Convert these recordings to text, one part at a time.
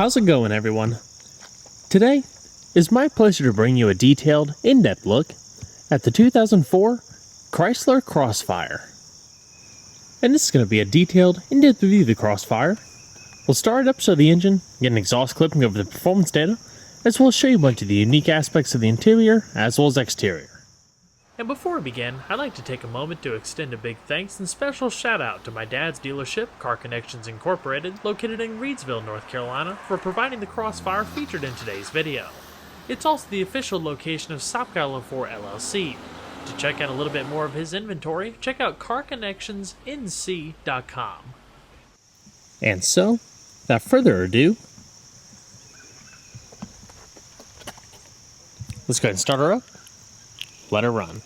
How's it going, everyone? Today, it's my pleasure to bring you a detailed, in-depth look at the 2004 Chrysler Crossfire. And this is going to be a detailed, in-depth review of the Crossfire. We'll start it up, show the engine, get an exhaust clip and go over the performance data, as well as show you a bunch of the unique aspects of the interior as well as exterior. And before we begin, I'd like to take a moment to extend a big thanks and special shout out to my dad's dealership, Car Connections Incorporated, located in Reidsville, North Carolina, for providing the Crossfire featured in today's video. It's also the official location of Sopgallon 4 LLC. To check out a little bit more of his inventory, check out carconnectionsnc.com. And so, without further ado, let's go ahead and start her up. Let her run.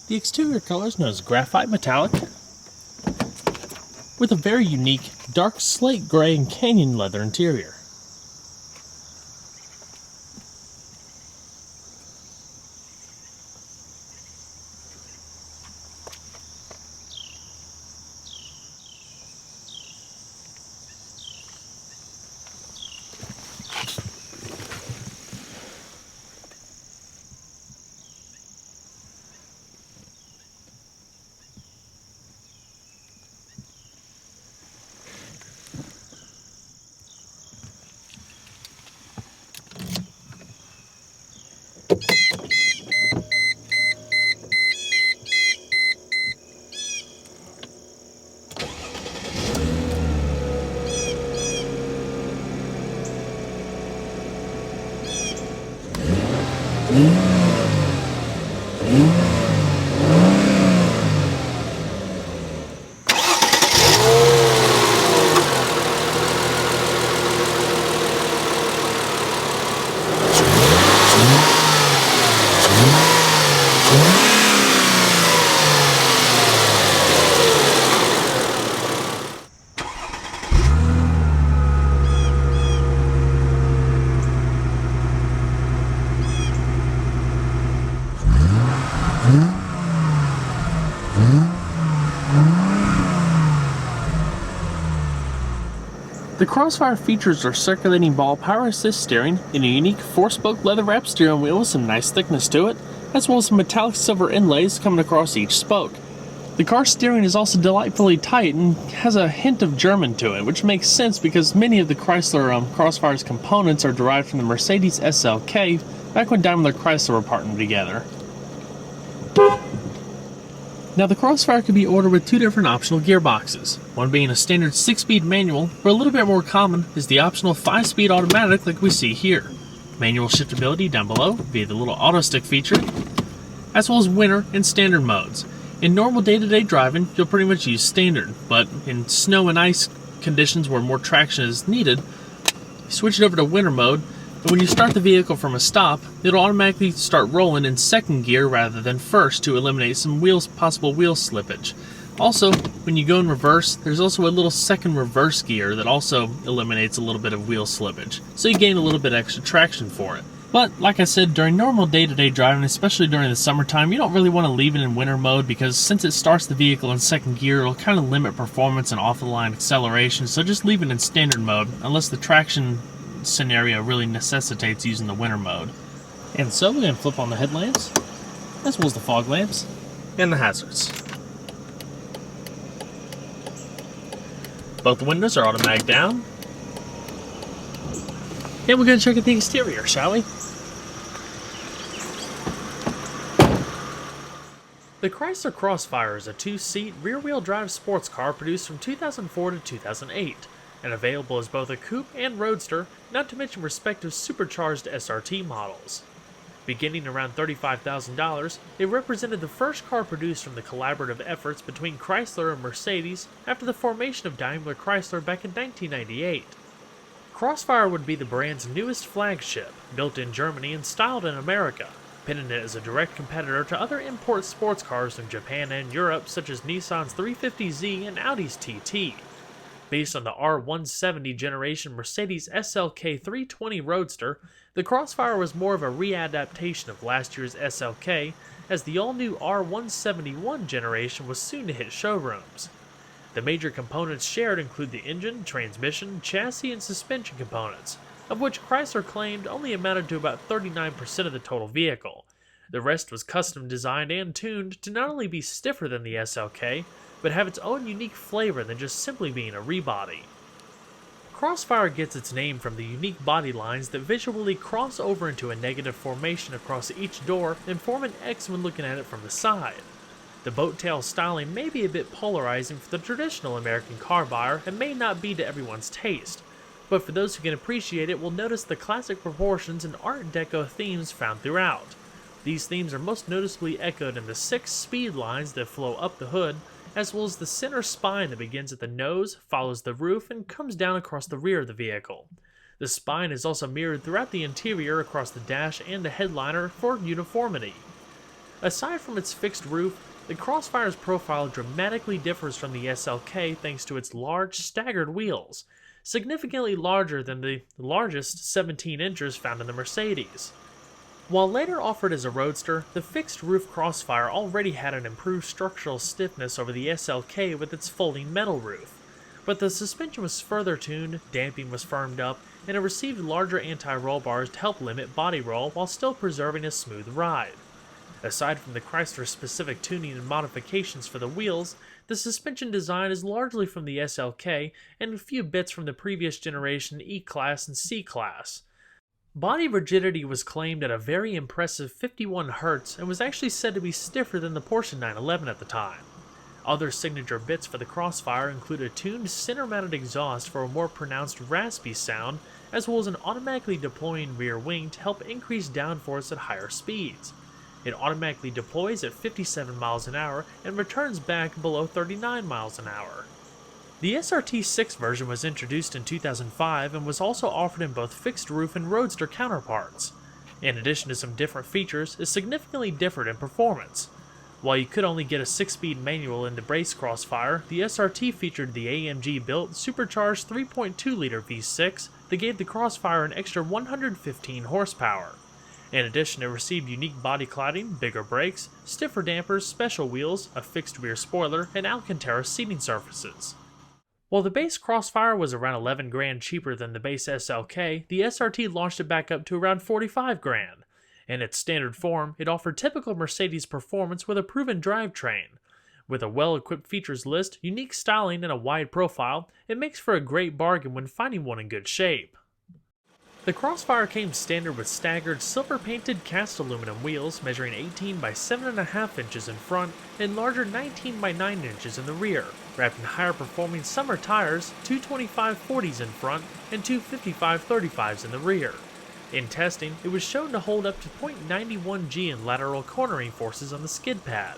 The exterior color is known as graphite metallic, with a very unique dark slate gray and canyon leather interior. The Crossfire features our circulating ball power assist steering and a unique 4-spoke leather-wrapped steering wheel with some nice thickness to it, as well as some metallic silver inlays coming across each spoke. The car steering is also delightfully tight and has a hint of German to it, which makes sense because many of the Chrysler Crossfire's components are derived from the Mercedes SLK back when Daimler Chrysler were partnered together. Now, the Crossfire can be ordered with two different optional gearboxes, one being a standard 6-speed manual, but a little bit more common is the optional 5-speed automatic like we see here. Manual shiftability down below via the little auto stick feature, as well as winter and standard modes. In normal day-to-day driving, you'll pretty much use standard, but in snow and ice conditions where more traction is needed, you switch it over to winter mode. And when you start the vehicle from a stop, it'll automatically start rolling in second gear rather than first to eliminate some possible wheel slippage. Also, when you go in reverse, there's also a little second reverse gear that also eliminates a little bit of wheel slippage, so you gain a little bit extra traction for it. But, like I said, during normal day-to-day driving, especially during the summertime, you don't really want to leave it in winter mode because since it starts the vehicle in second gear, it'll kind of limit performance and off-the-line acceleration, so just leave it in standard mode unless the traction scenario really necessitates using the winter mode. And so we're going to flip on the headlamps, as well as the fog lamps, and the hazards. Both windows are automatic down. And we're going to check out the exterior, shall we? The Chrysler Crossfire is a 2-seat, rear-wheel drive sports car produced from 2004 to 2008. And available as both a coupe and roadster, not to mention respective supercharged SRT models. Beginning around $35,000, it represented the first car produced from the collaborative efforts between Chrysler and Mercedes after the formation of Daimler Chrysler back in 1998. Crossfire would be the brand's newest flagship, built in Germany and styled in America, pitting it as a direct competitor to other import sports cars from Japan and Europe such as Nissan's 350Z and Audi's TT. Based on the R170 generation Mercedes SLK 320 Roadster, the Crossfire was more of a readaptation of last year's SLK, as the all-new R171 generation was soon to hit showrooms. The major components shared include the engine, transmission, chassis, and suspension components, of which Chrysler claimed only amounted to about 39% of the total vehicle. The rest was custom designed and tuned to not only be stiffer than the SLK, but have its own unique flavor than just simply being a rebody. Crossfire gets its name from the unique body lines that visually cross over into a negative formation across each door and form an X when looking at it from the side. The boat tail styling may be a bit polarizing for the traditional American car buyer and may not be to everyone's taste, but for those who can appreciate it will notice the classic proportions and Art Deco themes found throughout. These themes are most noticeably echoed in the 6 speed lines that flow up the hood, as well as the center spine that begins at the nose, follows the roof, and comes down across the rear of the vehicle. The spine is also mirrored throughout the interior across the dash and the headliner for uniformity. Aside from its fixed roof, the Crossfire's profile dramatically differs from the SLK thanks to its large, staggered wheels, significantly larger than the largest 17 inches found in the Mercedes. While later offered as a roadster, the fixed-roof Crossfire already had an improved structural stiffness over the SLK with its folding metal roof, but the suspension was further tuned, damping was firmed up, and it received larger anti-roll bars to help limit body roll while still preserving a smooth ride. Aside from the Chrysler-specific tuning and modifications for the wheels, the suspension design is largely from the SLK and a few bits from the previous generation E-Class and C-Class. Body rigidity was claimed at a very impressive 51 Hz and was actually said to be stiffer than the Porsche 911 at the time. Other signature bits for the Crossfire include a tuned center-mounted exhaust for a more pronounced raspy sound, as well as an automatically deploying rear wing to help increase downforce at higher speeds. It automatically deploys at 57 miles an hour and returns back below 39 miles an hour. The SRT6 version was introduced in 2005 and was also offered in both fixed roof and roadster counterparts. In addition to some different features, it significantly differed in performance. While you could only get a 6-speed manual in the base Crossfire, the SRT featured the AMG-built supercharged 3.2-liter V6 that gave the Crossfire an extra 115 horsepower. In addition, it received unique body cladding, bigger brakes, stiffer dampers, special wheels, a fixed rear spoiler, and Alcantara seating surfaces. While the base Crossfire was around 11 grand cheaper than the base SLK, the SRT launched it back up to around 45 grand. In its standard form, it offered typical Mercedes performance with a proven drivetrain. With a well-equipped features list, unique styling, and a wide profile, it makes for a great bargain when finding one in good shape. The Crossfire came standard with staggered silver-painted cast aluminum wheels measuring 18 by 7.5 inches in front and larger 19 by 9 inches in the rear, wrapped in higher-performing summer tires, 225/40s in front and 255/35s in the rear. In testing, it was shown to hold up to 0.91 G in lateral cornering forces on the skid pad.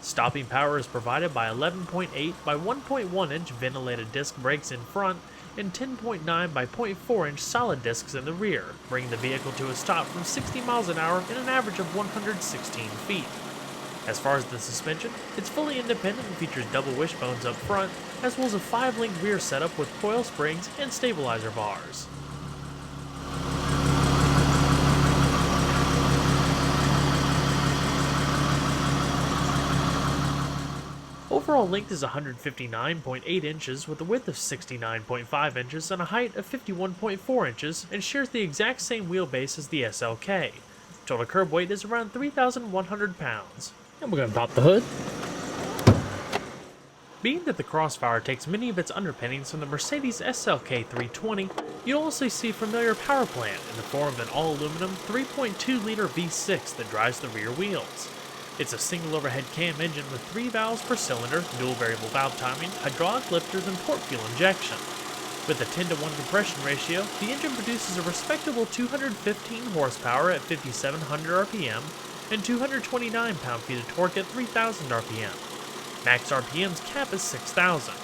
Stopping power is provided by 11.8 by 1.1 inch ventilated disc brakes in front and 10.9 by 0.4 inch solid discs in the rear, bringing the vehicle to a stop from 60 miles an hour in an average of 116 feet. As far as the suspension, it's fully independent and features double wishbones up front, as well as a 5-link rear setup with coil springs and stabilizer bars. Overall length is 159.8 inches with a width of 69.5 inches and a height of 51.4 inches and shares the exact same wheelbase as the SLK. Total curb weight is around 3,100 pounds. And we're going to pop the hood. Being that the Crossfire takes many of its underpinnings from the Mercedes SLK 320, you'll also see familiar Powerplant in the form of an all-aluminum 3.2-liter V6 that drives the rear wheels. It's a single overhead cam engine with 3 valves per cylinder, dual variable valve timing, hydraulic lifters, and port fuel injection. With a 10-to-1 compression ratio, the engine produces a respectable 215 horsepower at 5,700 RPM and 229 pound-feet of torque at 3,000 RPM. Max RPM's cap is 6,000.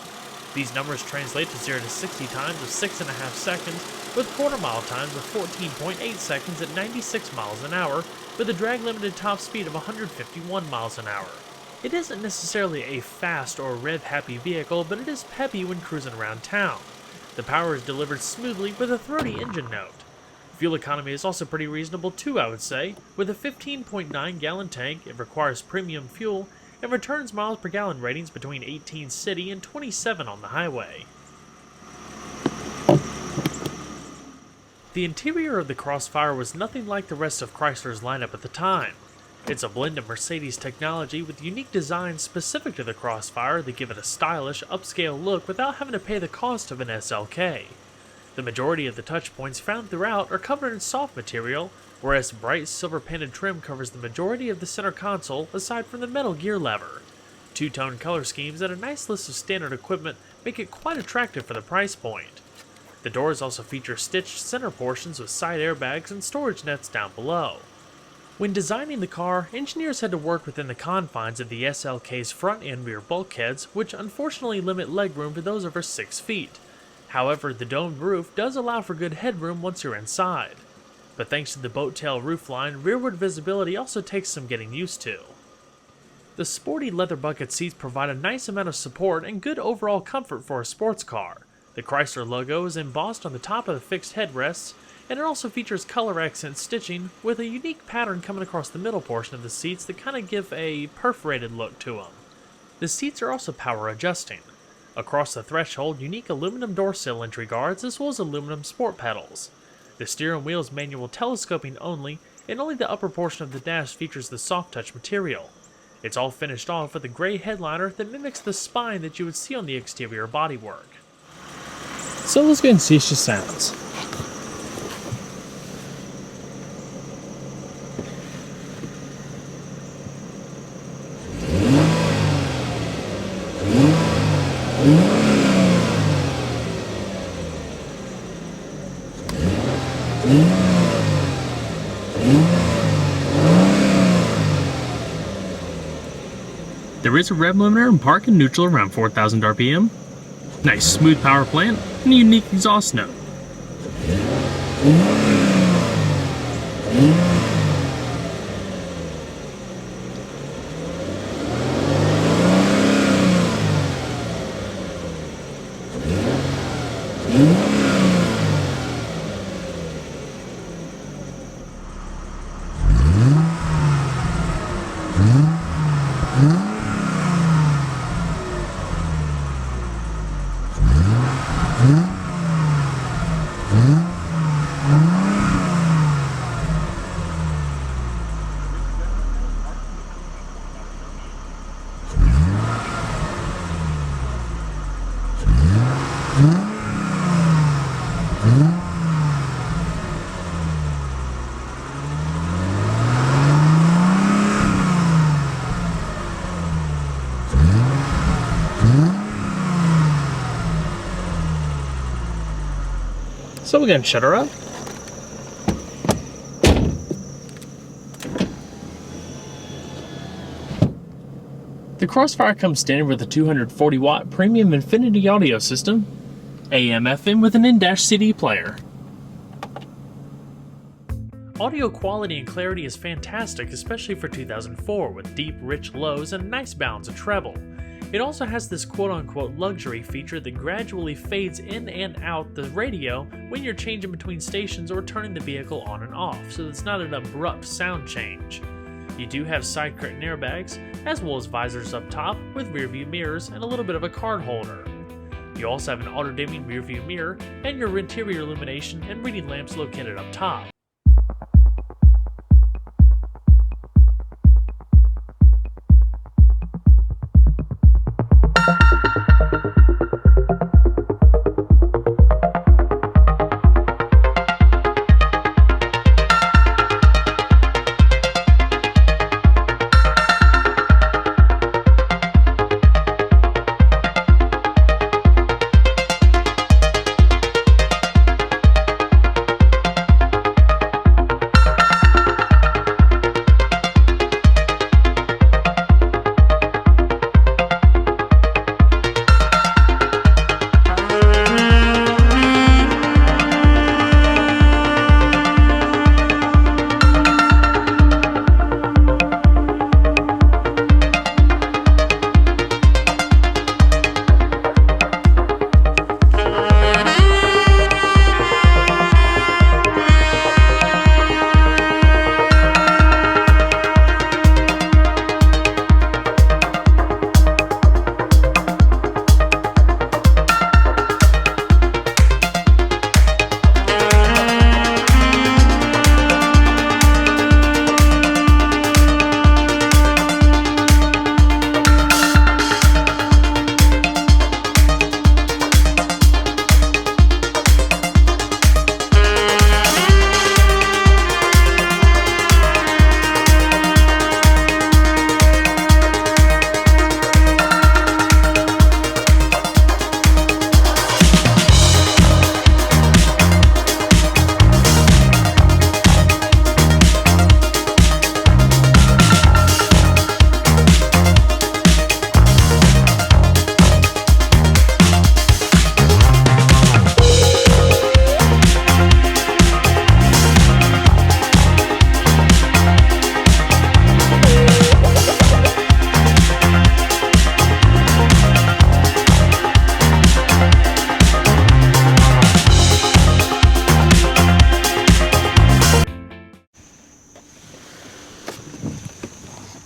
These numbers translate to 0 to 60 times of 6.5 seconds, with quarter-mile times of 14.8 seconds at 96 miles an hour, with a drag-limited top speed of 151 miles an hour. It isn't necessarily a fast or rev-happy vehicle, but it is peppy when cruising around town. The power is delivered smoothly with a throaty engine note. Fuel economy is also pretty reasonable too, I would say. With a 15.9 gallon tank, it requires premium fuel, and returns miles per gallon ratings between 18 city and 27 on the highway. The interior of the Crossfire was nothing like the rest of Chrysler's lineup at the time. It's a blend of Mercedes technology with unique designs specific to the Crossfire that give it a stylish, upscale look without having to pay the cost of an SLK. The majority of the touchpoints found throughout are covered in soft material, whereas bright silver-painted trim covers the majority of the center console aside from the metal gear lever. Two-tone color schemes and a nice list of standard equipment make it quite attractive for the price point. The doors also feature stitched center portions with side airbags and storage nets down below. When designing the car, engineers had to work within the confines of the SLK's front and rear bulkheads, which unfortunately limit legroom to those over 6 feet. However, the domed roof does allow for good headroom once you're inside. But thanks to the boat tail roofline, rearward visibility also takes some getting used to. The sporty leather bucket seats provide a nice amount of support and good overall comfort for a sports car. The Chrysler logo is embossed on the top of the fixed headrests, and it also features color accent stitching with a unique pattern coming across the middle portion of the seats that kind of give a perforated look to them. The seats are also power adjusting. Across the threshold, unique aluminum door sill entry guards as well as aluminum sport pedals. The steering wheel is manual telescoping only, and only the upper portion of the dash features the soft touch material. It's all finished off with a gray headliner that mimics the spine that you would see on the exterior bodywork. So let's go and see how she sounds. There is a rev limiter and park and neutral around 4,000 RPM. Nice smooth power plant and a unique exhaust note. So we're going to shut her up. The Crossfire comes standard with a 240 watt premium Infinity audio system, AM/FM with an in-dash CD player. Audio quality and clarity is fantastic, especially for 2004, with deep, rich lows and a nice balance of treble. It also has this quote-unquote luxury feature that gradually fades in and out the radio when you're changing between stations or turning the vehicle on and off, so it's not an abrupt sound change. You do have side curtain airbags, as well as visors up top with rear view mirrors and a little bit of a card holder. You also have an auto-dimming rear view mirror and your interior illumination and reading lamps located up top.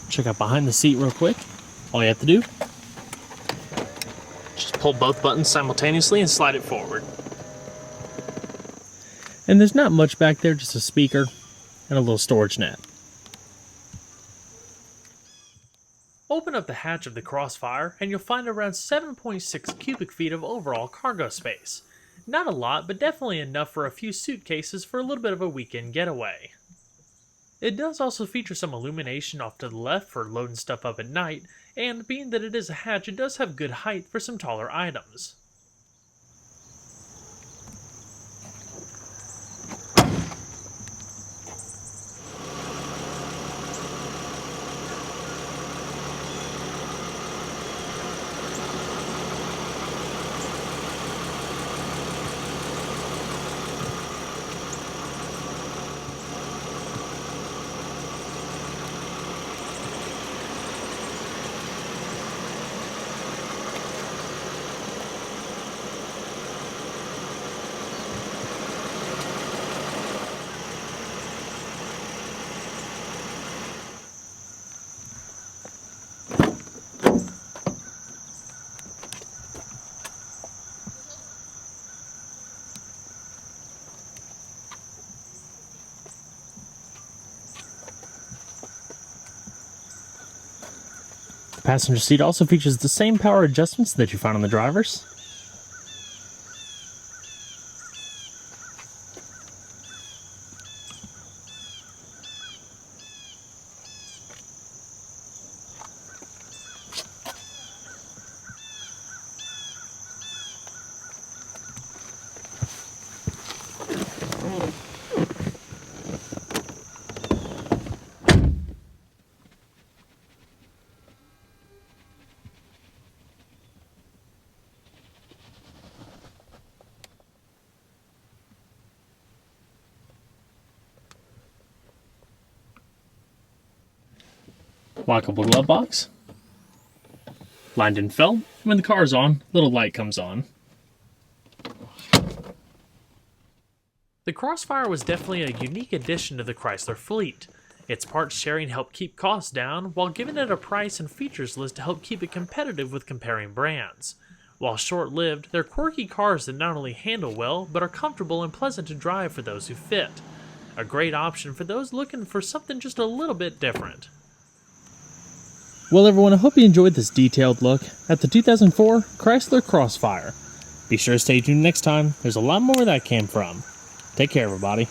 Check out behind the seat real quick. All you have to do, Just pull both buttons simultaneously and slide it forward. and there's not much back there, just a speaker and a little storage net. Open up the hatch of the Crossfire and you'll find around 7.6 cubic feet of overall cargo space. Not a lot, but definitely enough for a few suitcases for a little bit of a weekend getaway. It does also feature some illumination off to the left for loading stuff up at night, and being that it is a hatch, it does have good height for some taller items. The passenger seat also features the same power adjustments that you found on the driver's. Lockable glove box. Line didn't fill. When the car's on, little light comes on. The Crossfire was definitely a unique addition to the Chrysler fleet. Its parts sharing helped keep costs down, while giving it a price and features list to help keep it competitive with comparing brands. While short-lived, they're quirky cars that not only handle well, but are comfortable and pleasant to drive for those who fit. A great option for those looking for something just a little bit different. Well everyone, I hope you enjoyed this detailed look at the 2004 Chrysler Crossfire. Be sure to stay tuned next time, there's a lot more where that came from. Take care everybody.